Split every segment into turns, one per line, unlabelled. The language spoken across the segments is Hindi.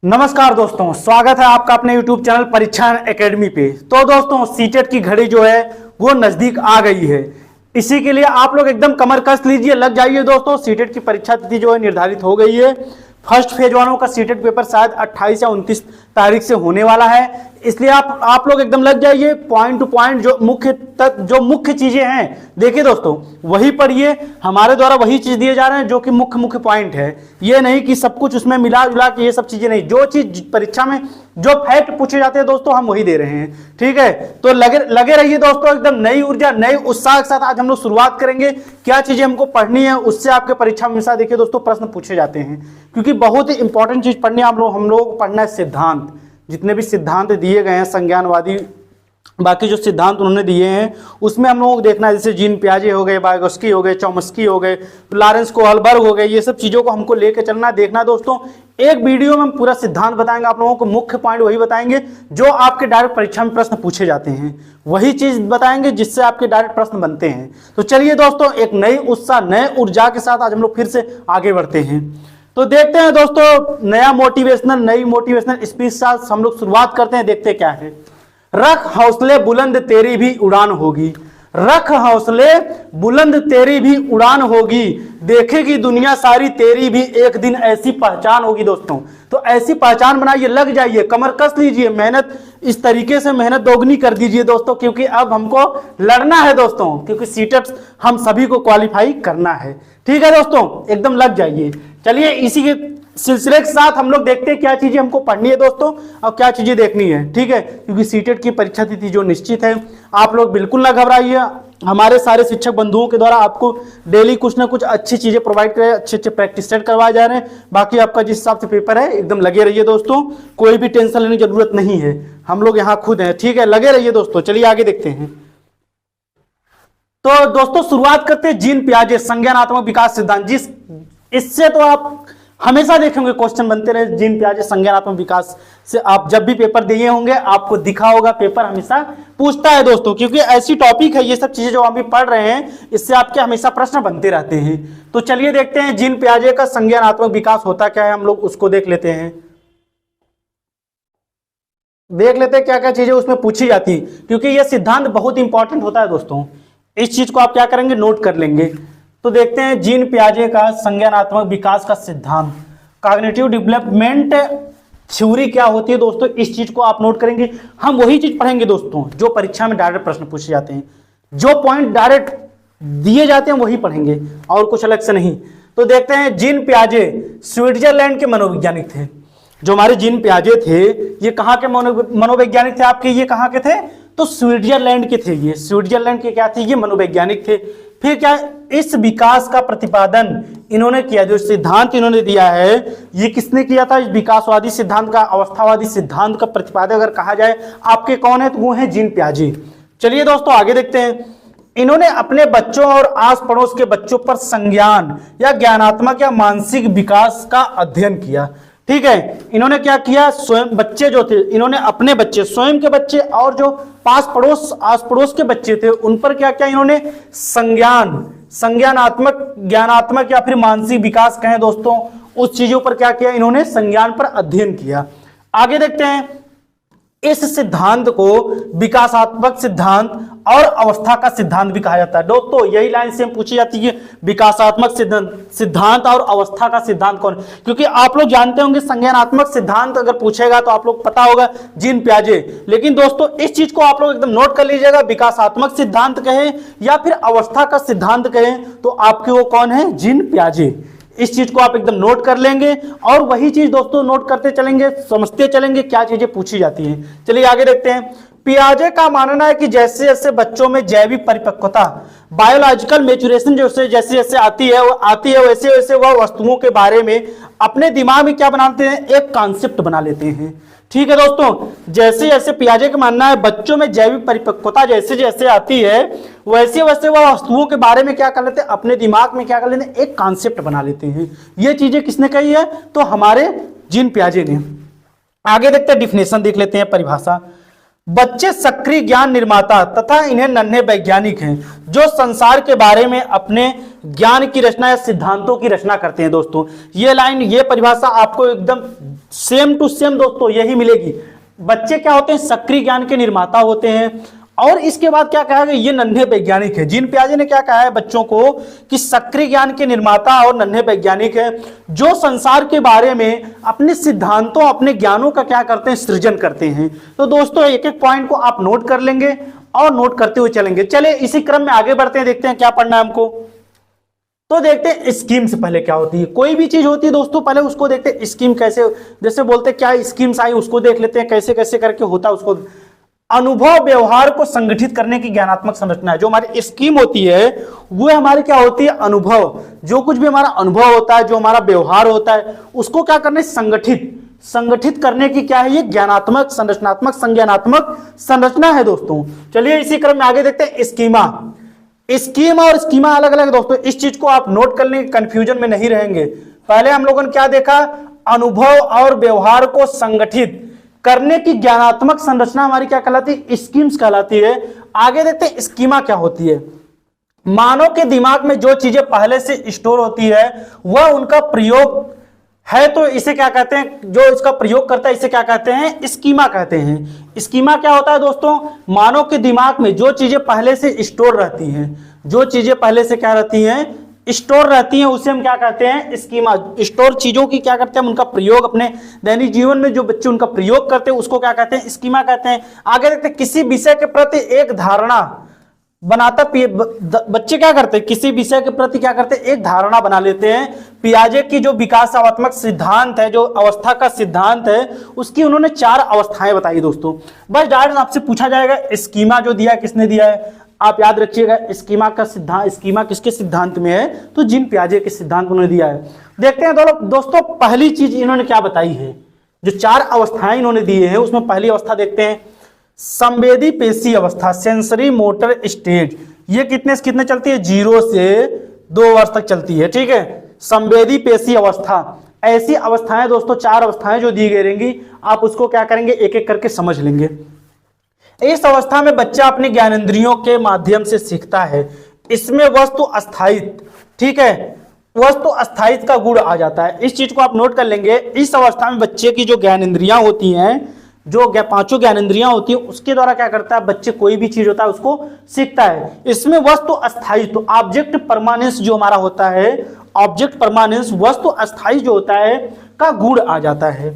नमस्कार दोस्तों, स्वागत है आपका अपने YouTube चैनल परीक्षा एकेडमी पे। तो दोस्तों, सीटेट की घड़ी जो है वो नजदीक आ गई है। इसी के लिए आप लोग एकदम कमर कस लीजिए, लग जाइए दोस्तों। सीटेट की परीक्षा तिथि जो है निर्धारित हो गई है। फर्स्ट फेज वालों का सीटेट पेपर शायद 28 या 29 तारीख से होने वाला है, इसलिए आप लोग एकदम लग जाइए। पॉइंट टू पॉइंट जो मुख्य चीजें हैं, देखिए दोस्तों, वही पढ़िए। हमारे द्वारा वही चीज दिए जा रहे हैं जो कि मुख्य पॉइंट है। ये नहीं कि सब कुछ उसमें मिला जुला के ये सब चीजें नहीं। जो चीज परीक्षा में जो फैक्ट पूछे जाते हैं दोस्तों, हम वही दे रहे हैं। ठीक है, तो लगे रहिए दोस्तों, एकदम नई ऊर्जा नई उत्साह के साथ आज हम लोग शुरुआत करेंगे। क्या चीजें हमको पढ़नी है, उससे आपके परीक्षा में हमेशा देखिए दोस्तों प्रश्न पूछे जाते हैं, क्योंकि बहुत ही इंपॉर्टेंट चीज पढ़नी है। हम लोग को पढ़ना है सिद्धांत। जितने भी सिद्धांत दिए गए हैं संज्ञानवादी, बाकी जो सिद्धांत उन्होंने दिए हैं उसमें हम लोगों को देखना है। जैसे जीन पियाजे हो गए, वाइगोत्स्की हो गए, चॉम्स्की हो गए, लॉरेंस कोहलबर्ग हो गए, ये सब चीजों को हमको लेकर चलना देखना दोस्तों। एक वीडियो में हम पूरा सिद्धांत बताएंगे आप लोगों को, मुख्य पॉइंट वही बताएंगे जो आपके डायरेक्ट परीक्षा में प्रश्न पूछे जाते हैं, वही चीज बताएंगे जिससे आपके डायरेक्ट प्रश्न बनते हैं। तो चलिए दोस्तों, एक नई उत्साह नए ऊर्जा के साथ आज हम लोग फिर से आगे बढ़ते हैं। तो देखते हैं दोस्तों, नई मोटिवेशनल स्पीच साथ हम लोग शुरुआत करते हैं। देखते क्या है। रख हौसले बुलंद तेरी भी उड़ान होगी, रख हौसले बुलंद तेरी भी उड़ान होगी, देखेगी दुनिया सारी तेरी भी एक दिन ऐसी पहचान होगी। दोस्तों, तो ऐसी पहचान बनाइए, लग जाइए, कमर कस लीजिए, मेहनत इस तरीके से मेहनत दोगुनी कर दीजिए दोस्तों, क्योंकि अब हमको लड़ना है दोस्तों, क्योंकि सीटेट हम सभी को क्वालिफाई करना है। ठीक है दोस्तों, एकदम लग जाइए। चलिए इसी के सिलसिले के साथ हम लोग देखते हैं क्या चीजें हमको पढ़नी है दोस्तों और क्या चीजें देखनी है। ठीक है, क्योंकि सीटेट की परीक्षा तिथि जो निश्चित है, आप लोग बिल्कुल ना घबराइए। हमारे सारे शिक्षक बंधुओं के द्वारा आपको डेली कुछ ना कुछ अच्छी चीजें प्रोवाइड करें, अच्छे प्रैक्टिस सेट करवाए जा रहे हैं। बाकी आपका जिस हिसाब से पेपर है, एकदम लगे रहिए दोस्तों, कोई भी टेंशन लेने की जरूरत नहीं है, हम लोग यहाँ खुद हैं। ठीक है, लगे रहिए दोस्तों। चलिए आगे देखते हैं। तो दोस्तों, शुरुआत करते हैं जीन पियाजे संज्ञानात्मक विकास सिद्धांत। इससे तो आप हमेशा देखेंगे क्वेश्चन बनते रहे। जीन पियाजे संज्ञानात्मक विकास से आप जब भी पेपर दिए होंगे आपको दिखा होगा, पेपर हमेशा पूछता है दोस्तों, क्योंकि ऐसी टॉपिक है। ये सब चीजें जो हम भी पढ़ रहे हैं, इससे आपके हमेशा प्रश्न बनते रहते हैं। तो चलिए देखते हैं जीन पियाजे का संज्ञानात्मक विकास होता क्या है, हम लोग उसको देख लेते हैं। देख लेते हैं क्या क्या चीजें उसमें पूछी जाती है, क्योंकि यह सिद्धांत बहुत इंपॉर्टेंट होता है दोस्तों। इस चीज को आप क्या करेंगे, नोट कर लेंगे। तो देखते हैं जीन पियाजे का संज्ञानात्मक विकास का सिद्धांत, कॉग्निटिव डेवलपमेंट थ्योरी क्या होती है दोस्तों, इस चीज को आप नोट करेंगे। हम वही चीज पढ़ेंगे दोस्तों जो परीक्षा में डायरेक्ट प्रश्न पूछे जाते हैं, जो पॉइंट डायरेक्ट दिए जाते हैं वही पढ़ेंगे, और कुछ अलग से नहीं। तो देखते हैं, जीन पियाजे स्विट्जरलैंड के मनोवैज्ञानिक थे। जो हमारे जीन पियाजे थे, ये कहाँ के मनोवैज्ञानिक थे आपके, ये कहाँ के थे, तो स्विट्जरलैंड के थे। ये स्विट्जरलैंड के क्या थे, ये मनोवैज्ञानिक थे। फिर क्या, इस विकास का प्रतिपादन इन्होंने किया, जो सिद्धांत इन्होंने दिया है, ये किसने किया था, इस विकासवादी सिद्धांत का, अवस्थावादी सिद्धांत का प्रतिपादक अगर कहा जाए आपके कौन है, तो वो है जीन पियाजे। चलिए दोस्तों आगे देखते हैं। इन्होंने अपने बच्चों और आस पड़ोस के बच्चों पर संज्ञान या ज्ञानात्मक या मानसिक विकास का अध्ययन किया। ठीक है, इन्होंने क्या किया, स्वयं बच्चे जो थे, इन्होंने अपने बच्चे, स्वयं के बच्चे और जो आस पड़ोस के बच्चे थे, उन पर क्या क्या इन्होंने संज्ञानात्मक, ज्ञानात्मक या फिर मानसिक विकास कहें दोस्तों, उस चीजों पर क्या किया, इन्होंने संज्ञान पर अध्ययन किया। आगे देखते हैं। इस सिद्धांत को विकासात्मक सिद्धांत और अवस्था का सिद्धांत भी कहा जाता है दोस्तों। यही लाइन से पूछी जाती है, विकासात्मक सिद्धांत और अवस्था का सिद्धांत कौन, क्योंकि आप लोग जानते होंगे संज्ञानात्मक सिद्धांत अगर पूछेगा तो आप लोग पता होगा जीन पियाजे। लेकिन दोस्तों इस चीज को आप लोग एकदम नोट कर लीजिएगा, विकासात्मक सिद्धांत कहें या फिर अवस्था का सिद्धांत कहें, तो आपके वो कौन है, जीन पियाजे। इस चीज को आप एकदम नोट कर लेंगे, और वही चीज दोस्तों नोट करते चलेंगे, समझते चलेंगे क्या चीजें पूछी जाती हैं। चलिए आगे देखते हैं। पियाजे का मानना है कि जैसे जैसे बच्चों में जैविक परिपक्वता, बायोलॉजिकल मैच्योरेशन जैसे जैसे आती है वैसे वैसे वह वस्तुओं के बारे में अपने दिमाग में क्या बनाते हैं, एक कॉन्सेप्ट बना लेते हैं। ठीक है दोस्तों, जैसे जैसे पियाजे का मानना है बच्चों में जैविक परिपक्वता जैसे जैसे आती है, वैसे वैसे वह वस्तुओं के बारे में क्या कर लेते हैं, अपने दिमाग में क्या कर लेते हैं, एक कॉन्सेप्ट बना लेते हैं। ये चीजें किसने कही है, तो हमारे जीन पियाजे ने। आगे देखते हैं, डिफिनेशन देख लेते हैं, परिभाषा। बच्चे सक्रिय ज्ञान निर्माता तथा इन्हें नन्हे वैज्ञानिक हैं जो संसार के बारे में अपने ज्ञान की रचना या सिद्धांतों की रचना करते हैं। दोस्तों ये लाइन, ये परिभाषा आपको एकदम सेम टू सेम दोस्तों यही मिलेगी। बच्चे क्या होते हैं? सक्रिय ज्ञान के निर्माता होते हैं। और इसके बाद क्या कहा गया? ये नन्हे वैज्ञानिक है। जीन पियाजे ने क्या कहा है बच्चों को कि सक्रिय ज्ञान के निर्माता और नन्हे वैज्ञानिक है जो संसार के बारे में अपने सिद्धांतों, अपने ज्ञानों का क्या करते हैं? सृजन करते हैं। तो दोस्तों एक एक पॉइंट को आप नोट कर लेंगे और नोट करते हुए चलेंगे। चलिए इसी क्रम में आगे बढ़ते हैं, देखते हैं क्या पढ़ना है हमको। तो देखते हैं स्कीम से पहले क्या होती है। कोई भी चीज होती है दोस्तों पहले उसको देखते हैं स्कीम कैसे, जैसे बोलते हैं क्या स्कीम्स आई उसको देख लेते हैं कैसे कैसे करके होता है उसको। अनुभव व्यवहार को संगठित करने की ज्ञानात्मक संरचना है। जो हमारी स्कीम होती है वो हमारी क्या होती है? अनुभव। जो कुछ भी हमारा अनुभव होता है, जो हमारा व्यवहार होता है, उसको क्या करना है? संगठित करने की क्या है? ये ज्ञानात्मक, संरचनात्मक, संज्ञानात्मक संरचना है दोस्तों। चलिए इसी क्रम में आगे देखते हैं स्कीमा। स्कीम और स्कीमा अलग अलग दोस्तों, इस चीज को आप नोट कर लेंगे, कंफ्यूजन में नहीं रहेंगे। पहले हम लोगों ने क्या देखा? अनुभव और व्यवहार को संगठित करने की ज्ञानात्मक संरचना हमारी क्या कहलाती है? स्कीम्स कहलाती है। आगे देखते हैं स्कीमा क्या होती है। मानव के दिमाग में जो चीजें पहले से स्टोर होती है वह उनका प्रयोग है, तो इसे क्या कहते हैं? जो इसका प्रयोग करता है इसे क्या कहते हैं? स्कीमा कहते हैं। स्कीमा क्या होता है दोस्तों? मानव के दिमाग में जो चीजें पहले से स्टोर रहती हैं, जो चीजें पहले से क्या रहती हैं? स्टोर रहती हैं, उसे हम क्या कहते हैं? स्कीमा। स्टोर चीजों की क्या करते हैं? उनका प्रयोग अपने दैनिक जीवन में जो बच्चे उनका प्रयोग करते हैं उसको क्या कहते हैं? स्कीमा कहते हैं। आगे देखते हैं किसी विषय के प्रति एक धारणा बनाता, बच्चे क्या करते हैं? किसी विषय के प्रति क्या करते हैं? एक धारणा बना लेते हैं। पियाजे की जो विकासात्मक सिद्धांत है, जो अवस्था का सिद्धांत है, उसकी उन्होंने 4 अवस्थाएं बताई दोस्तों। बस डायरेक्ट आपसे पूछा जाएगा स्कीमा जो दिया है किसने दिया है? आप याद रखिएगा स्कीमा का सिद्धांत, स्कीमा किसके सिद्धांत में है? तो जीन पियाजे के सिद्धांत उन्होंने दिया है। देखते हैं दोस्तों पहली चीज इन्होंने क्या बताई है। जो 4 अवस्थाएं इन्होंने दी है उसमें पहली अवस्था देखते हैं संवेदी पेशी अवस्था, सेंसरी मोटर स्टेज। ये कितने से कितने चलती है? 0 से 2 वर्ष तक चलती है। ठीक है, संवेदी पेशी अवस्था। ऐसी अवस्थाएं दोस्तों 4 अवस्थाएं जो दी गई रहेंगी, आप उसको क्या करेंगे? एक एक करके समझ लेंगे। इस अवस्था में बच्चा अपने ज्ञानेंद्रियों के माध्यम से सीखता है। इसमें वस्तु अस्थायित्व, ठीक है, वस्तु अस्थायित्व का गुण आ जाता है। इस चीज को आप नोट कर लेंगे। इस अवस्था में बच्चे की जो ज्ञानेंद्रियां होती हैं, जो 5 ज्ञानेंद्रियां होती है, उसके द्वारा क्या करता है? बच्चे कोई भी चीज होता है उसको सीखता है। इसमें वस्तु अस्थायित्व, ऑब्जेक्ट परमानेंस जो हमारा होता है, ऑब्जेक्ट परमानेंस, वस्तु अस्थायी जो होता है का गुण आ जाता है।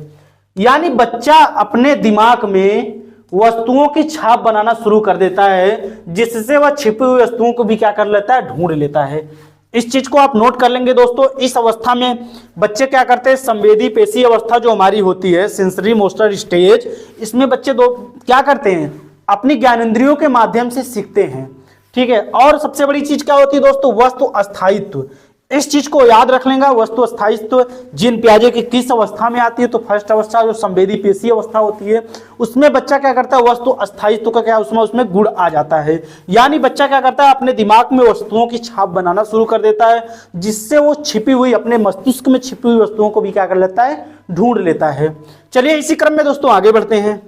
यानी बच्चा अपने दिमाग में वस्तुओं की छाप बनाना शुरू कर देता है, जिससे वह छिपी हुई वस्तुओं को भी क्या कर लेता है? ढूंढ लेता है। इस चीज को आप नोट कर लेंगे दोस्तों। इस अवस्था में बच्चे क्या करते हैं? संवेदी पेशी अवस्था जो हमारी होती है, सेंसरी मोटर स्टेज, इसमें बच्चे क्या करते हैं? अपनी ज्ञानेंद्रियों के माध्यम से सीखते हैं। ठीक है, और सबसे बड़ी चीज क्या होती है दोस्तों? वस्तु अस्थायित्व। इस चीज को याद रख लेंगे। वस्तु अस्थायित्व जीन पियाजे की किस अवस्था में आती है? तो फर्स्ट अवस्था जो संवेदी पेशी अवस्था होती है, उसमें बच्चा क्या करता है? वस्तु अस्थायित्व का क्या उसमें गुण आ जाता है। यानी बच्चा क्या करता है? अपने दिमाग में वस्तुओं की छाप बनाना शुरू कर देता है, जिससे वो छिपी हुई, अपने मस्तिष्क में छिपी हुई वस्तुओं को भी क्या कर लेता है? ढूंढ लेता है। चलिए इसी क्रम में दोस्तों आगे बढ़ते हैं।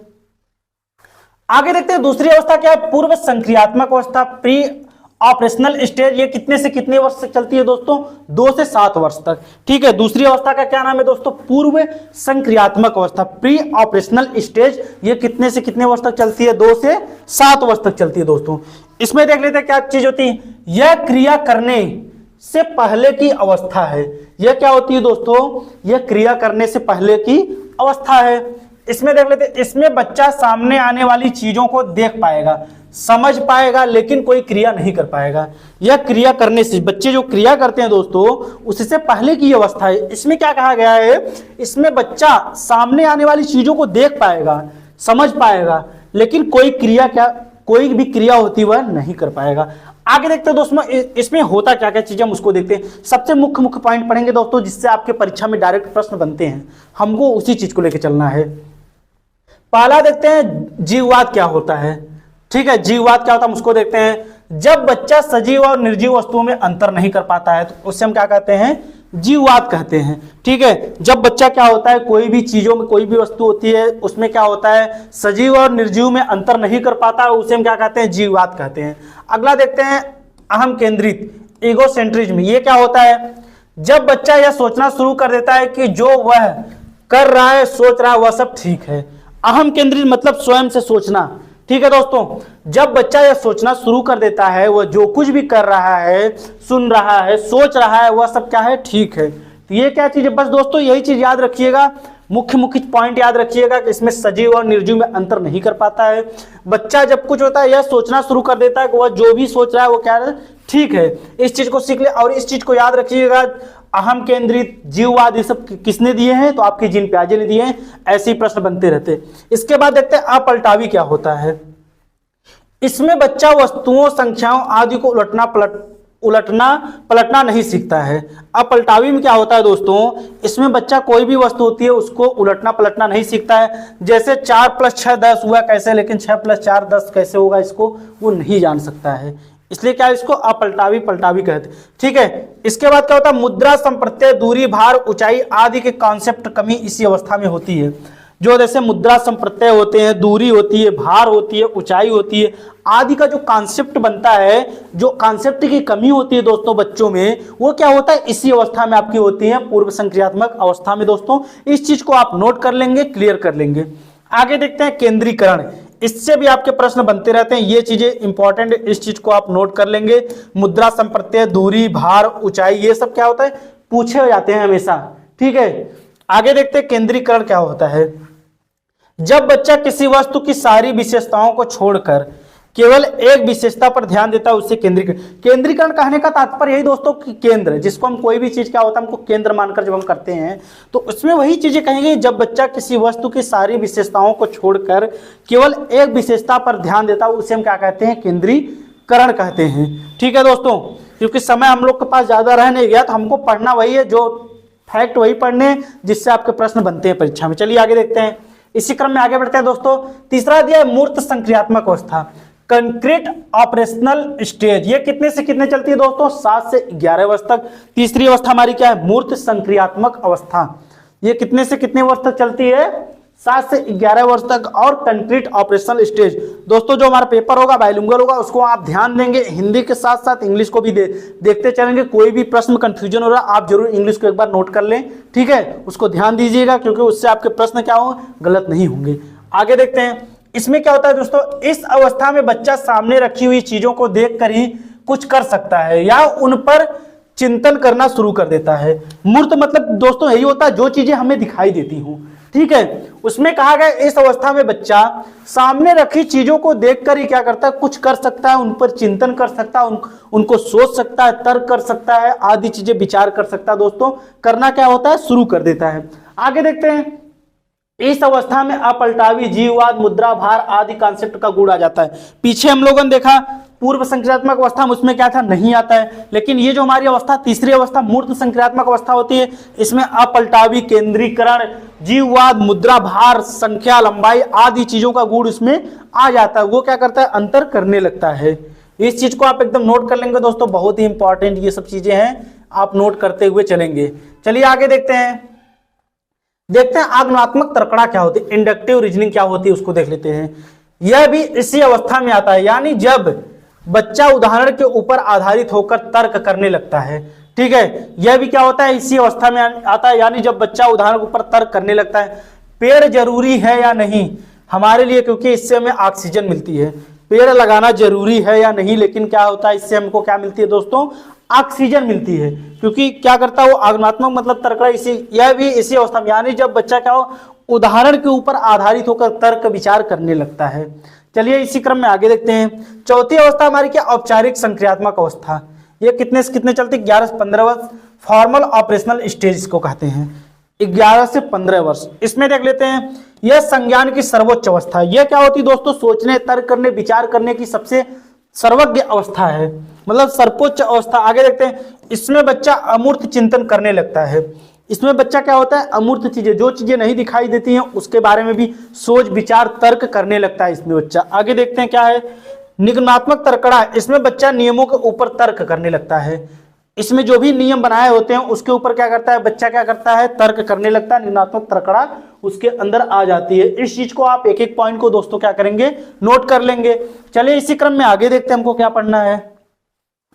आगे देखते हैं दूसरी अवस्था क्या है? पूर्व संक्रियात्मक अवस्था, प्री ऑपरेशनल स्टेज। ये कितने से कितने वर्ष तक चलती है दोस्तों? 2 से 7 वर्ष तक। ठीक है, दूसरी अवस्था का क्या नाम है दोस्तों? पूर्व संक्रियात्मक अवस्था, प्री ऑपरेशनल स्टेज। ये कितने से कितने वर्ष तक चलती है? 2 से 7 वर्ष तक चलती है दोस्तों। इसमें देख लेते हैं क्या चीज होती है। यह क्रिया करने से पहले की अवस्था है। यह क्या होती है दोस्तों? यह क्रिया करने से पहले की अवस्था है। इसमें देख लेते हैं, इसमें बच्चा सामने आने वाली चीजों को देख पाएगा, समझ पाएगा, लेकिन कोई क्रिया नहीं कर पाएगा। यह क्रिया करने से, बच्चे जो क्रिया करते हैं दोस्तों, उससे पहले की अवस्था है। इसमें क्या कहा गया है? इसमें बच्चा सामने आने वाली चीजों को देख पाएगा, समझ पाएगा, लेकिन कोई भी क्रिया होती वह नहीं कर पाएगा। आगे देखते हैं दोस्तों इसमें होता क्या क्या चीजें, हम उसको देखते हैं। सबसे मुख्य पॉइंट पढ़ेंगे दोस्तों, जिससे आपके परीक्षा में डायरेक्ट प्रश्न बनते हैं, हमको उसी चीज को लेकर चलना है। पहला देखते हैं जीववाद क्या होता है। ठीक है, जीववाद क्या होता है हम उसको देखते हैं। जब बच्चा सजीव और निर्जीव वस्तुओं में अंतर नहीं कर पाता है तो उससे हम क्या कहते हैं? जीववाद कहते हैं। ठीक है, जब बच्चा क्या होता है, कोई भी चीजों में, कोई भी वस्तु होती है उसमें क्या होता है, सजीव और निर्जीव में अंतर नहीं कर पाता, उसे हम क्या कहते हैं, जीववाद कहते हैं। अगला देखते हैं अहम केंद्रित ईगोसेंट्रिज्म। ये क्या होता है, जब बच्चा यह सोचना शुरू कर देता है कि जो वह कर रहा है, सोच रहा है, वह सब ठीक है। अहम केंद्रित मतलब स्वयं से सोचना। ठीक है दोस्तों, जब बच्चा यह सोचना शुरू कर देता है, वह जो कुछ भी कर रहा है, सुन रहा है, सोच रहा है, वह सब क्या है, ठीक है। तो ये क्या चीज है, बस दोस्तों यही चीज याद रखिएगा, मुख्य मुख्य पॉइंट याद रखिएगा कि इसमें सजीव और निर्जीव में अंतर नहीं कर पाता है। बच्चा जब कुछ होता है, यह सोचना शुरू कर देता है कि वह जो भी सोच रहा है वो क्या है, ठीक है। इस चीज को सीख ले और इस चीज को याद रखिएगा। अहम केंद्रित, जीववाद, ये सब किसने दिए हैं, तो आपके जीन पियाजे ने दिए हैं। ऐसे ही प्रश्न बनते रहते। इसके बाद देखते हैं अपलटावी क्या होता है। इसमें बच्चा वस्तुओं, संख्याओं आदि को उलटना पलटना नहीं सीखता है। अपलटावी में क्या होता है दोस्तों, इसमें बच्चा कोई भी वस्तु होती है उसको उलटना पलटना नहीं सीखता है। जैसे 4 + 6 10 हुआ कैसे, लेकिन 6 + 4 10 कैसे होगा, इसको वो नहीं जान सकता है। इसलिए क्या इसको अपलटावी पलटावी कहते हैं। ठीक है, इसके बाद क्या होता है, मुद्रा, संप्रत्यय, दूरी, भार, ऊंचाई आदि के कॉन्सेप्ट कमी इसी अवस्था में होती है। जो जैसे मुद्रा, संप्रत्यय होते हैं, दूरी होती है, भार होती है, ऊंचाई होती है, आदि का जो कॉन्सेप्ट बनता है, जो कॉन्सेप्ट की कमी होती है दोस्तों बच्चों में, वो क्या होता है, इसी अवस्था में आपकी होती है, पूर्व संक्रियात्मक अवस्था में। दोस्तों इस चीज को आप नोट कर लेंगे, क्लियर कर लेंगे। आगे देखते हैं केंद्रीकरण। इससे भी आपके प्रश्न बनते रहते हैं, ये चीजें इंपॉर्टेंट, इस चीज को आप नोट कर लेंगे। मुद्रा, संप्रत्यय, दूरी, भार, ऊंचाई, ये सब क्या होता है, पूछे जाते हैं हमेशा। ठीक है, आगे देखते हैं केंद्रीकरण क्या होता है। जब बच्चा किसी वस्तु की सारी विशेषताओं को छोड़कर केवल एक विशेषता पर ध्यान देता है, उससे केंद्रीकरण। केंद्रीकरण कहने का तात्पर्य यही दोस्तों कि केंद्र, जिसको हम कोई भी चीज क्या होता है, हमको केंद्र मानकर जब हम करते हैं तो उसमें वही चीजें कहेंगे। जब बच्चा किसी वस्तु की सारी विशेषताओं को छोड़कर केवल एक विशेषता पर ध्यान देता है, उसे हम क्या कहते हैं, केंद्रीकरण कहते हैं। ठीक है दोस्तों, क्योंकि समय हम लोग के पास ज्यादा रह नहीं गया, तो हमको पढ़ना वही है, जो फैक्ट वही पढ़ने जिससे आपके प्रश्न बनते हैं परीक्षा में। चलिए आगे देखते हैं, इसी क्रम में आगे बढ़ते हैं दोस्तों। तीसरा दिया है मूर्त संक्रियात्मक अवस्था, कंक्रीट ऑपरेशनल स्टेज। ये कितने से कितने चलती है दोस्तों, 7 से 11 वर्ष तक। तीसरी अवस्था हमारी क्या है, मूर्त संक्रियात्मक अवस्था। ये कितने से कितने वर्ष तक चलती है, 7 से 11 वर्ष तक। और कंक्रीट ऑपरेशनल स्टेज दोस्तों, जो हमारा पेपर होगा बाइलिंगुअल होगा, उसको आप ध्यान देंगे, हिंदी के साथ साथ इंग्लिश को भी देखते चलेंगे। कोई भी प्रश्न कंफ्यूजन हो रहा है, आप जरूर इंग्लिश को एक बार नोट कर लें। ठीक है, उसको ध्यान दीजिएगा, क्योंकि उससे आपके प्रश्न क्या हो, गलत नहीं होंगे। आगे देखते हैं, इसमें क्या होता है दोस्तों, इस अवस्था में बच्चा सामने रखी हुई चीजों को देखकर ही कुछ कर सकता है या उन पर चिंतन करना शुरू कर देता है। मूर्त मतलब दोस्तों यही होता है, जो चीजें हमें दिखाई देती हूं। ठीक है, उसमें कहा गया इस अवस्था में बच्चा सामने रखी चीजों को देखकर ही क्या करता है, कुछ कर सकता है, उन पर चिंतन कर सकता है, उनको सोच सकता है, तर्क कर सकता है, आदि चीजें विचार कर सकता है। दोस्तों करना क्या होता है, शुरू कर देता है। आगे देखते हैं, इस अवस्था में अपलटावी, जीववाद, मुद्रा, भार आदि कॉन्सेप्ट का गुण आ जाता है। पीछे हम लोगों ने देखा पूर्व संक्रियात्मक अवस्था में उसमें क्या था, नहीं आता है। लेकिन ये जो हमारी अवस्था, तीसरी अवस्था मूर्त संक्रियात्मक अवस्था होती है, इसमें अपलटावी, केंद्रीकरण, जीववाद, मुद्रा, भार, संख्या, लंबाई आदि चीजों का गुण इसमें आ जाता है। वो क्या करता है, अंतर करने लगता है। इस चीज को आप एकदम नोट कर लेंगे दोस्तों, बहुत ही इंपॉर्टेंट ये सब चीजें हैं, आप नोट करते हुए चलेंगे। चलिए आगे देखते हैं आगमनात्मक तर्कणा क्या होती है, इंडक्टिव रीजनिंग क्या होती है, उसको देख लेते हैं। यह भी इसी अवस्था में आता है, यानी जब बच्चा उदाहरण के ऊपर आधारित होकर तर्क करने लगता है। ठीक है, यह भी क्या होता है, इसी अवस्था में आता है, यानी जब बच्चा उदाहरण के ऊपर तर्क करने लगता है। पेड़ जरूरी है या नहीं हमारे लिए, क्योंकि इससे हमें ऑक्सीजन मिलती है। पेड़ लगाना जरूरी है या नहीं, लेकिन क्या होता है, इससे हमको क्या मिलती है दोस्तों, ऑक्सीजन मिलती है। क्योंकि क्या करता है वो, आगमनात्मक मतलब तर्क, यह भी इसी अवस्था में, यानी जब बच्चा क्या हो, उदाहरण के ऊपर आधारित होकर तर्क विचार करने लगता है। चलिए इसी क्रम में आगे देखते हैं। चौथी अवस्था हमारी क्या, औपचारिक संक्रियात्मक अवस्था। ये कितने से कितने चलती, 11 से 15 वर्ष। फॉर्मल ऑपरेशनल स्टेज इसको कहते हैं, 11 से 15 वर्ष। इसमें देख लेते हैं, यह संज्ञान की सर्वोच्च अवस्था। यह क्या होती है दोस्तों, सोचने, तर्क करने, विचार करने की सबसे सर्वज्ञ अवस्था है, मतलब सर्वोच्च अवस्था। आगे देखते हैं, इसमें बच्चा अमूर्त चिंतन करने लगता है। इसमें बच्चा क्या होता है, अमूर्त चीजें, जो चीजें नहीं दिखाई देती हैं उसके बारे में भी सोच, विचार, तर्क करने लगता है इसमें बच्चा। आगे देखते हैं क्या है, निगमनात्मक तर्कणा। इसमें बच्चा नियमों के ऊपर तर्क करने लगता है। इसमें जो भी नियम बनाए होते हैं उसके ऊपर क्या करता है बच्चा, क्या करता है, तर्क करने लगता है, निर्णयात्मक तर्कड़ा उसके अंदर आ जाती है। इस चीज को आप एक एक पॉइंट को दोस्तों क्या करेंगे, नोट कर लेंगे। चलिए इसी क्रम में आगे देखते हैं हमको क्या पढ़ना है,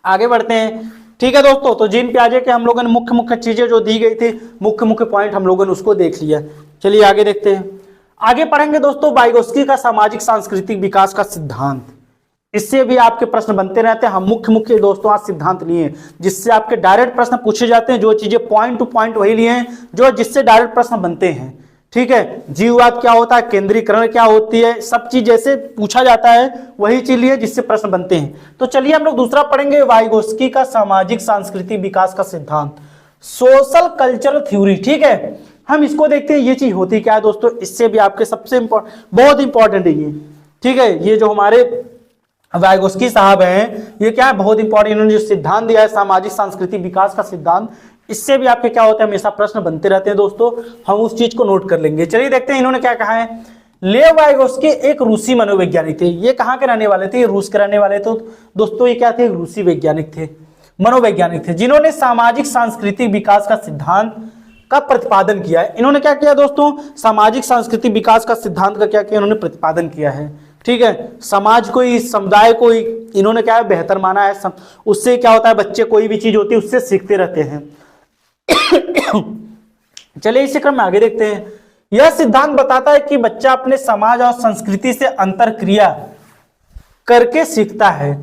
आगे बढ़ते हैं। ठीक है दोस्तों, तो जीन पियाजे के हम लोगों ने मुख्य मुख्य चीजें जो दी गई थी, मुख्य मुख्य पॉइंट हम लोगों ने उसको देख लिया। चलिए आगे देखते हैं। आगे पढ़ेंगे दोस्तों वाइगोत्स्की का सामाजिक सांस्कृतिक विकास का सिद्धांत। इससे भी आपके प्रश्न बनते रहते हैं। हम मुख्य मुख्य दोस्तों आज सिद्धांत लिए हैं जिससे आपके डायरेक्ट प्रश्न पूछे जाते हैं, जो चीजें पॉइंट टू पॉइंट वही लिए हैं जो जिससे डायरेक्ट प्रश्न बनते हैं। ठीक है, जीववाद क्या होता है, केंद्रीकरण क्या होती है, सब चीज जैसे पूछा जाता है वही चीज लिए जिससे प्रश्न बनते हैं। तो चलिए हम लोग दूसरा पढ़ेंगे, वाइगोत्स्की का सामाजिक सांस्कृतिक विकास का सिद्धांत, सोशल कल्चरल थ्योरी। ठीक है, हम इसको देखते हैं ये चीज होती क्या है दोस्तों, इससे भी आपके सबसे बहुत इंपॉर्टेंट है ये। ठीक है, ये जो हमारे वाइगोत्स्की साहब हैं, ये क्या है, बहुत इंपॉर्टेंट, इन्होंने जो सिद्धांत दिया है सामाजिक सांस्कृतिक विकास का सिद्धांत, इससे भी आपके क्या होता है, हमेशा प्रश्न बनते रहते हैं दोस्तों, हम उस चीज को नोट कर लेंगे। चलिए देखते हैं इन्होंने क्या कहा है। लेव वाइगोत्स्की एक रूसी मनोवैज्ञानिक थे। ये कहाँ के रहने वाले थे, ये रूस के रहने वाले थे दोस्तों। ये क्या थे, रूसी वैज्ञानिक थे, मनोवैज्ञानिक थे, जिन्होंने सामाजिक सांस्कृतिक विकास का सिद्धांत का प्रतिपादन किया है। इन्होंने क्या किया दोस्तों, सामाजिक सांस्कृतिक विकास का सिद्धांत का क्या किया, इन्होंने प्रतिपादन किया है। ठीक है, समाज को ही, समुदाय को ही इन्होंने क्या है बेहतर माना है। उससे क्या होता है, बच्चे कोई भी चीज होती है उससे सीखते रहते हैं। चलिए इसी क्रम में आगे देखते हैं। यह सिद्धांत बताता है कि बच्चा अपने समाज और संस्कृति से अंतरक्रिया करके सीखता है।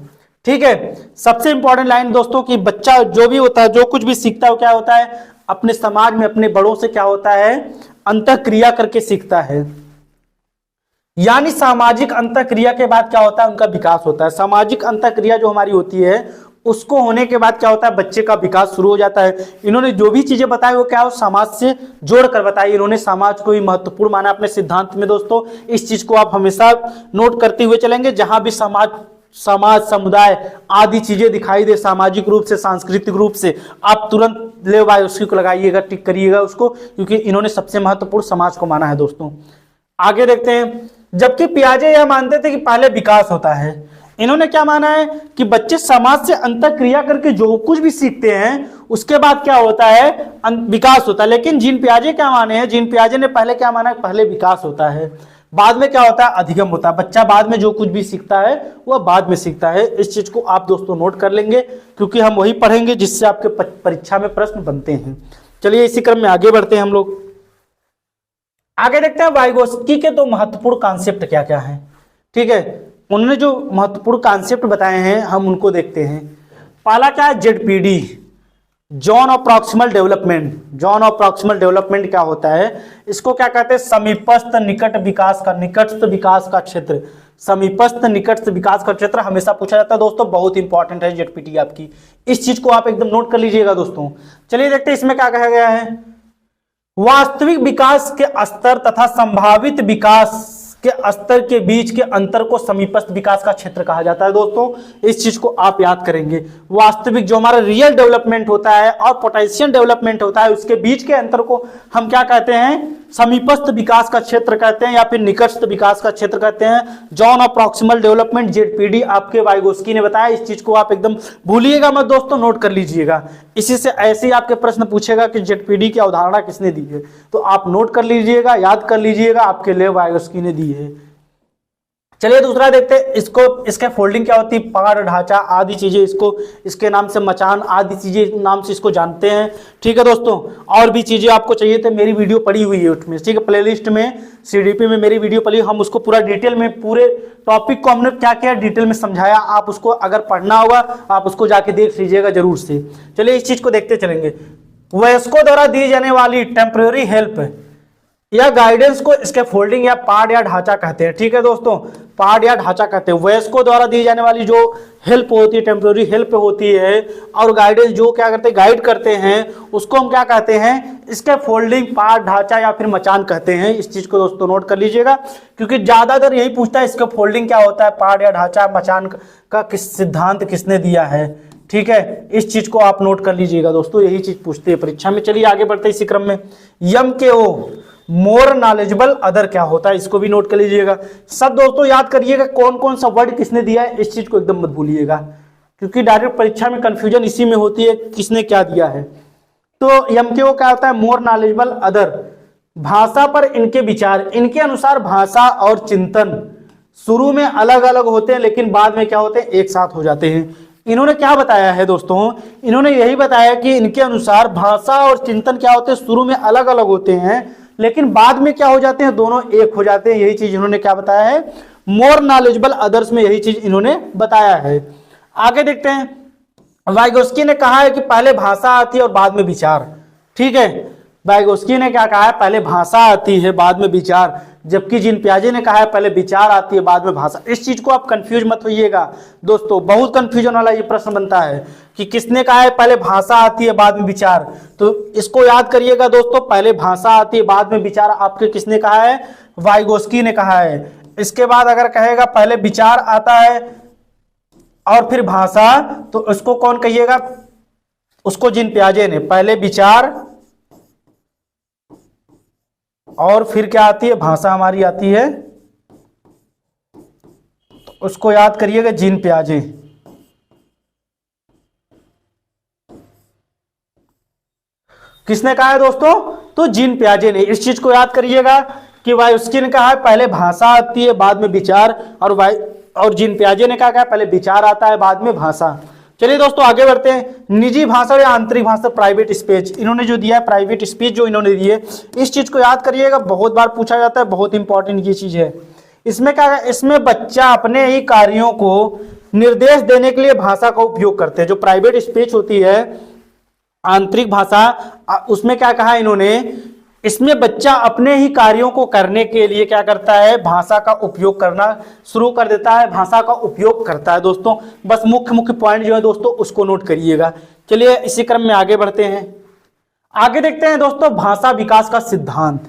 ठीक है, सबसे इंपॉर्टेंट लाइन दोस्तों कि बच्चा जो भी होता है, जो कुछ भी सीखता है, वो क्या होता है, अपने समाज में अपने बड़ों से क्या होता है, अंतरक्रिया करके सीखता है। यानी सामाजिक अंतरक्रिया के बाद क्या होता है, उनका विकास होता है। सामाजिक अंतरक्रिया जो हमारी होती है उसको होने के बाद क्या होता है, बच्चे का विकास शुरू हो जाता है। इन्होंने जो भी चीजें बताई वो क्या हो, समाज से जोड़कर बताई। इन्होंने समाज को ही महत्वपूर्ण माना अपने सिद्धांत में दोस्तों। इस चीज को आप हमेशा नोट करते हुए चलेंगे। जहां भी समाज समुदाय आदि चीजें दिखाई दे सामाजिक रूप से, सांस्कृतिक रूप से, आप तुरंत लेव वाइगोत्स्की को लगाइएगा, टिक करिएगा उसको, क्योंकि इन्होंने सबसे महत्वपूर्ण समाज को माना है दोस्तों। आगे देखते हैं। जबकि पियाजे यह मानते थे कि पहले विकास होता है, इन्होंने क्या माना है कि बच्चे समाज से अंतरक्रिया करके जो कुछ भी सीखते हैं उसके बाद क्या होता है, विकास होता है। लेकिन जीन पियाजे क्या माने हैं, जीन पियाजे ने पहले क्या माना है, पहले विकास होता है, बाद में क्या होता है, अधिगम होता है। बच्चा बाद में जो कुछ भी सीखता है वह बाद में सीखता है। इस चीज को आप दोस्तों नोट कर लेंगे, क्योंकि हम वही पढ़ेंगे जिससे आपके परीक्षा में प्रश्न बनते हैं। चलिए इसी क्रम में आगे बढ़ते हैं हम लोग। आगे देखते हैं वाइगोत्स्की के दो महत्वपूर्ण कॉन्सेप्ट क्या क्या है। ठीक है, उन्होंने जो महत्वपूर्ण कॉन्सेप्ट बताए हैं हम उनको देखते हैं। पहला क्या है, ZPD, zone of proximal development. Zone of proximal development क्या होता है, इसको क्या कहते हैं, समीपस्थ निकट विकास का, निकटस्थ विकास का क्षेत्र। समीपस्थ निकटस्थ विकास का क्षेत्र हमेशा पूछा जाता है दोस्तों, बहुत इंपॉर्टेंट है जेडपीटी आपकी। इस चीज को आप एकदम नोट कर लीजिएगा दोस्तों। चलिए देखते हैं इसमें क्या कहा गया है। वास्तविक विकास के स्तर तथा संभावित विकास के स्तर के बीच के अंतर को समीपस्थ विकास का क्षेत्र कहा जाता है दोस्तों। इस चीज को आप याद करेंगे। वास्तविक जो हमारा रियल डेवलपमेंट होता है और पोटेंशियल डेवलपमेंट होता है, उसके बीच के अंतर को हम क्या कहते हैं, समीपस्थ विकास का क्षेत्र कहते हैं, या फिर निकटस्थ विकास का क्षेत्र कहते हैं। Zone of proximal development, ZPD, आपके वाइगोत्स्की ने बताया। इस चीज को आप एकदम भूलिएगा मत दोस्तों, नोट कर लीजिएगा। इसी से ऐसे ही आपके प्रश्न पूछेगा कि जेडपीडी की अवधारणा किसने दी है, तो आप नोट कर लीजिएगा, याद कर लीजिएगा, आपके लेव वाइगोत्स्की ने दी है। चलिए दूसरा देखते हैं। इसको, इसके फोल्डिंग क्या होती है, पाड़, ढांचा आदि चीजें, इसको इसके नाम से मचान आदि चीजें नाम से इसको जानते हैं। ठीक है दोस्तों, और भी चीजें आपको चाहिए तो मेरी वीडियो पड़ी हुई है उसमें। ठीक है, प्लेलिस्ट में सीडीपी में मेरी वीडियो पड़ी, हम उसको पूरा डिटेल में, पूरे टॉपिक को हमने क्या किया डिटेल में समझाया। आप उसको अगर पढ़ना होगा आप उसको जाके देख लीजिएगा जरूर से। चलिए इस चीज को देखते चलेंगे। वयस्कों द्वारा दी जाने वाली टेम्परेरी हेल्प या गाइडेंस को इसके फोल्डिंग या पार्ट या ढांचा कहते हैं। ठीक है दोस्तों, पार्ट या ढांचा कहते हैं। वयस्कों द्वारा दी जाने वाली जो हेल्प होती है, टेम्परेरी हेल्प होती है, और गाइडेंस जो क्या करते हैं, गाइड करते हैं, उसको हम क्या कहते हैं, इसके फोल्डिंग, पार्ट, ढांचा या फिर मचान कहते हैं। इस चीज को दोस्तों नोट कर लीजिएगा, क्योंकि ज्यादातर यही पूछता है इसका फोल्डिंग क्या होता है, पार्ट या ढांचा, मचान का किस सिद्धांत किसने दिया है। ठीक है, इस चीज को आप नोट कर लीजिएगा दोस्तों, यही चीज पूछते हैं परीक्षा में। चलिए आगे बढ़ते हैं इसी क्रम में। यम के ओ, मोर नॉलेजेबल अदर क्या होता है, इसको भी नोट कर लीजिएगा। सब दोस्तों याद करिएगा कौन कौन सा वर्ड किसने दिया है, इस चीज को एकदम मत भूलिएगा। क्योंकि डायरेक्ट परीक्षा में कंफ्यूजन इसी में होती है किसने क्या दिया है। तो MKO क्या होता है, मोर नॉलेजेबल अदर, भाषा पर इनके विचार, इनके अनुसार भाषा और चिंतन शुरू में अलग अलग होते हैं लेकिन बाद में क्या होते हैं, एक साथ हो जाते हैं। इन्होंने क्या बताया है दोस्तों, इन्होंने यही बताया कि इनके अनुसार भाषा और चिंतन क्या होते हैं, शुरू में अलग अलग होते हैं लेकिन बाद में क्या हो जाते हैं, दोनों एक हो जाते हैं। यही चीज इन्होंने क्या बताया है, मोर नॉलेजेबल अदर्स में यही चीज इन्होंने बताया है। आगे देखते हैं, वाइगोस्की ने कहा है कि पहले भाषा आती है और बाद में विचार। ठीक है, वाइगोस्की ने क्या कहा है, पहले भाषा आती है बाद में विचार, जबकि जीन पियाजे ने कहा है पहले विचार आती है बाद में भाषा। इस चीज को आप कंफ्यूज मत होइएगा दोस्तों, बहुत कंफ्यूजन वाला ये प्रश्न बनता है कि किसने कहा है पहले भाषा आती है बाद में विचार। तो इसको याद करिएगा दोस्तों, पहले भाषा आती है बाद में विचार आपके किसने कहा है, वाइगोस्की ने कहा है। इसके बाद अगर कहेगा पहले विचार आता है और फिर भाषा, तो उसको कौन कहिएगा, उसको जीन पियाजे ने, पहले विचार और फिर क्या आती है, भाषा हमारी आती है, तो उसको याद करिएगा जीन पियाजे। किसने कहा है दोस्तों, तो जीन पियाजे ने। इस चीज को याद करिएगा कि वाइगोस्की ने कहा है पहले भाषा आती है बाद में विचार, और जीन पियाजे ने कहा पहले विचार आता है बाद में भाषा। चलिए दोस्तों आगे बढ़ते हैं। निजी भाषण या आंतरिक भाषण, प्राइवेट स्पीच, इन्होंने जो दिया है प्राइवेट स्पीच जो इन्होंने दी है, इस चीज को याद करिएगा, बहुत बार पूछा जाता है, बहुत इंपॉर्टेंट ये चीज है। इसमें क्या है, इसमें बच्चा अपने ही कार्यों को निर्देश देने के लिए भाषा का उपयोग करते हैं। जो प्राइवेट स्पीच होती है, आंतरिक भाषा, उसमें क्या कहा इन्होंने, इसमें बच्चा अपने ही कार्यों को करने के लिए क्या करता है, भाषा का उपयोग करना शुरू कर देता है, भाषा का उपयोग करता है। दोस्तों बस मुख्य मुख्य पॉइंट जो है दोस्तों उसको नोट करिएगा। चलिए इसी क्रम में आगे बढ़ते हैं। आगे देखते हैं दोस्तों, भाषा विकास का सिद्धांत।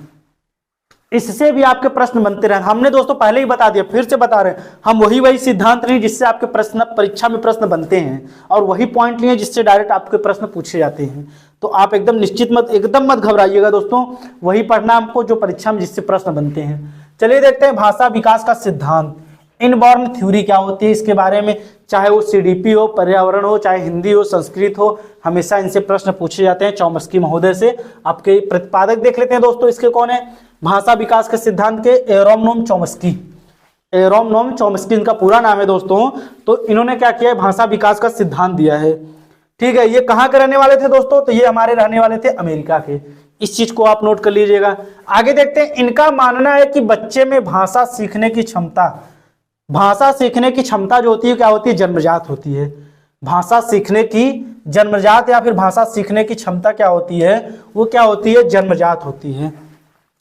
इससे भी आपके प्रश्न बनते रहे, हमने दोस्तों पहले ही बता दिया, फिर से बता रहे हैं, हम वही सिद्धांत नहीं जिससे आपके प्रश्न परीक्षा में प्रश्न बनते हैं, और वही पॉइंट लिए जिससे डायरेक्ट आपके प्रश्न पूछे जाते हैं। तो आप एकदम निश्चित मत घबराइएगा दोस्तों, वही पढ़ना हमको जो परीक्षा में जिससे प्रश्न बनते हैं। चलिए देखते हैं भाषा विकास का सिद्धांत। इनबॉर्न थ्योरी क्या होती है, इसके बारे में, चाहे वो CDP हो, पर्यावरण हो, चाहे हिंदी हो, संस्कृत हो, हमेशा इनसे प्रश्न पूछे जाते हैं चॉम्स्की महोदय से। आपके प्रतिपादक देख लेते हैं दोस्तों, इसके कौन है, भाषा विकास के सिद्धांत के Erom Noam Chomsky. Erom Noam Chomsky इनका पूरा नाम है दोस्तों। तो इन्होंने क्या किया है, भाषा विकास का सिद्धांत दिया है। ठीक है, ये कहाँ के रहने वाले थे दोस्तों, तो ये हमारे रहने वाले थे अमेरिका के। इस चीज को आप नोट कर लीजिएगा। आगे देखते हैं, इनका मानना है कि बच्चे में भाषा सीखने की क्षमता, भाषा सीखने की क्षमता जो होती है क्या होती है, जन्मजात होती है। भाषा सीखने की जन्मजात या फिर भाषा सीखने की क्षमता क्या होती है, वो क्या होती है, जन्मजात होती है।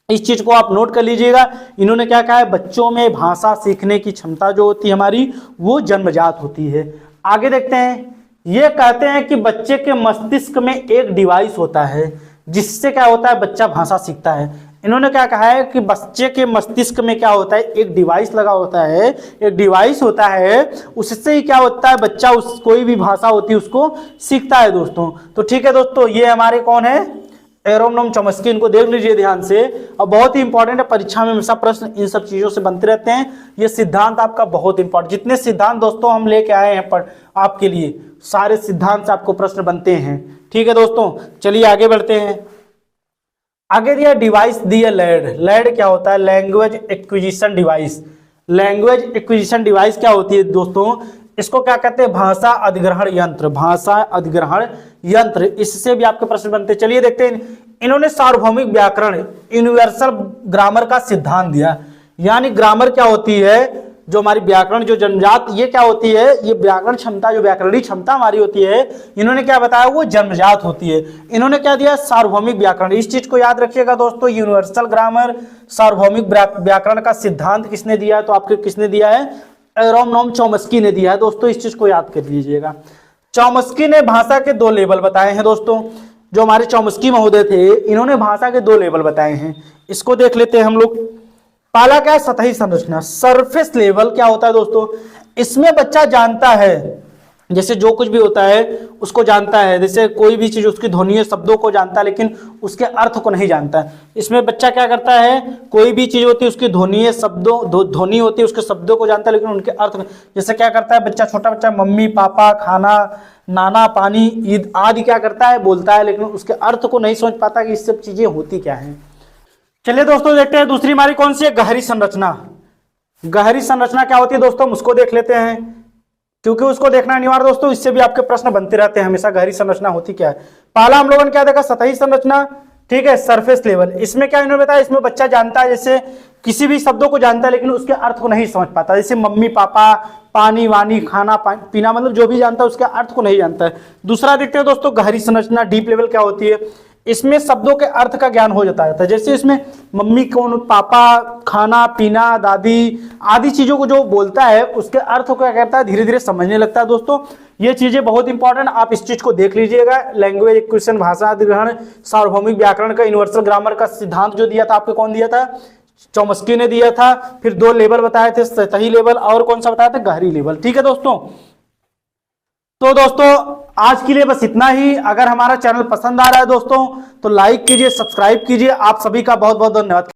इस चीज को आप नोट कर लीजिएगा। इन्होंने क्या कहा है, बच्चों में भाषा सीखने की क्षमता जो होती है हमारी, वो जन्मजात होती है। आगे देखते हैं, ये कहते हैं कि बच्चे के मस्तिष्क में एक डिवाइस होता है जिससे क्या होता है, बच्चा भाषा सीखता है। इन्होंने क्या कहा है कि बच्चे के मस्तिष्क में क्या होता है, एक डिवाइस लगा होता है, एक डिवाइस होता है, उससे ही क्या होता है, बच्चा कोई भी भाषा होती है उसको सीखता है दोस्तों। तो ठीक है दोस्तों, ये हमारे कौन है, एरोम नोम चॉम्स्की। इनको देख लीजिए ध्यान से, और बहुत ही इंपॉर्टेंट है, परीक्षा में हमेशा प्रश्न इन सब चीजों से बनते रहते हैं। ये सिद्धांत आपका बहुत इंपॉर्टेंट, जितने सिद्धांत दोस्तों हम लेके आए हैं पर आपके लिए, सारे सिद्धांत से आपको प्रश्न बनते हैं। ठीक है दोस्तों, चलिए आगे बढ़ते हैं। आगे दिया डिवाइस दिया लैड। लैड क्या होता है, language acquisition device. Language acquisition device क्या होती है दोस्तों, इसको क्या कहते हैं, भाषा अधिग्रहण यंत्र। भाषा अधिग्रहण यंत्र, इससे भी आपके प्रश्न बनते हैं। चलिए देखते हैं, इन्होंने सार्वभौमिक व्याकरण, यूनिवर्सल ग्रामर का सिद्धांत दिया। यानी ग्रामर क्या होती है, जो हमारी व्याकरण जो जन्मजात, ये क्या होती है, ये व्याकरण क्षमता, जो व्याकरणिक क्षमता हमारी होती है, इन्होंने क्या बताया, वो जन्मजात होती है। इन्होंने क्या दिया, सार्वभौमिक व्याकरण। इस चीज को याद रखिएगा दोस्तों, यूनिवर्सल ग्रामर, सार्वभौमिक व्याकरण का सिद्धांत किसने दिया है, तो आपके किसने दिया है, एरोम नोम चॉम्स्की ने दिया है दोस्तों। इस चीज को याद कर लीजिएगा। चॉम्स्की ने भाषा के 2 लेवल बताए हैं दोस्तों। जो हमारे चॉम्स्की महोदय थे, इन्होंने भाषा के 2 लेवल बताए हैं। इसको देख लेते हैं हम लोग। पहला क्या है, सतही संरचना, सरफेस लेवल क्या होता है दोस्तों, इसमें बच्चा जानता है जैसे जो कुछ भी होता है उसको जानता है, जैसे कोई भी चीज उसकी ध्वनि शब्दों को जानता है लेकिन उसके अर्थ को नहीं जानता है। इसमें बच्चा क्या करता है, कोई भी चीज होती है उसकी ध्वनि शब्दों ध्वनि होती है उसके शब्दों को जानता है लेकिन उनके अर्थ, जैसे क्या करता है बच्चा, छोटा बच्चा मम्मी पापा खाना नाना पानी ईद आदि क्या करता है, बोलता है, लेकिन उसके अर्थ को नहीं समझ पाता कि इस सब चीजें होती क्या है। चलिए दोस्तों देखते हैं दूसरी हमारी कौन सी है, गहरी संरचना। गहरी संरचना क्या होती है दोस्तों, हम उसको देख लेते हैं, क्योंकि उसको देखना अनिवार्य दोस्तों, इससे भी आपके प्रश्न बनते रहते हैं हमेशा। गहरी संरचना होती क्या है। पहला हम लोगों ने क्या देखा, सतही संरचना, ठीक है, सरफेस लेवल। इसमें क्या इन्होंने बताया, इसमें बच्चा जानता है, जैसे किसी भी शब्दों को जानता है लेकिन उसके अर्थ को नहीं समझ पाता, जैसे मम्मी पापा पानी वानी खाना पीना, मतलब जो भी जानता है उसके अर्थ को नहीं जानता है। दूसरा देखते हैं दोस्तों गहरी संरचना, डीप लेवल क्या होती है। इसमें शब्दों के अर्थ का ज्ञान हो जाता है, जैसे इसमें मम्मी कौन, पापा खाना पीना दादी आदि चीजों को जो बोलता है उसके अर्थ को क्या करता है, धीरे धीरे समझने लगता है। दोस्तों ये चीजें बहुत इंपॉर्टेंट, आप इस चीज को देख लीजिएगा। लैंग्वेज एक्विजिशन, भाषा अधिग्रहण, सार्वभौमिक व्याकरण का यूनिवर्सल ग्रामर का सिद्धांत जो दिया था आपको, कौन दिया था, चॉम्स्की ने दिया था। फिर 2 लेवल बताए थे, सतही लेवल और कौन सा बताया था, गहरी लेवल। ठीक है दोस्तों, तो दोस्तों आज के लिए बस इतना ही। अगर हमारा चैनल पसंद आ रहा है दोस्तों तो लाइक कीजिए, सब्सक्राइब कीजिए। आप सभी का बहुत बहुत धन्यवाद।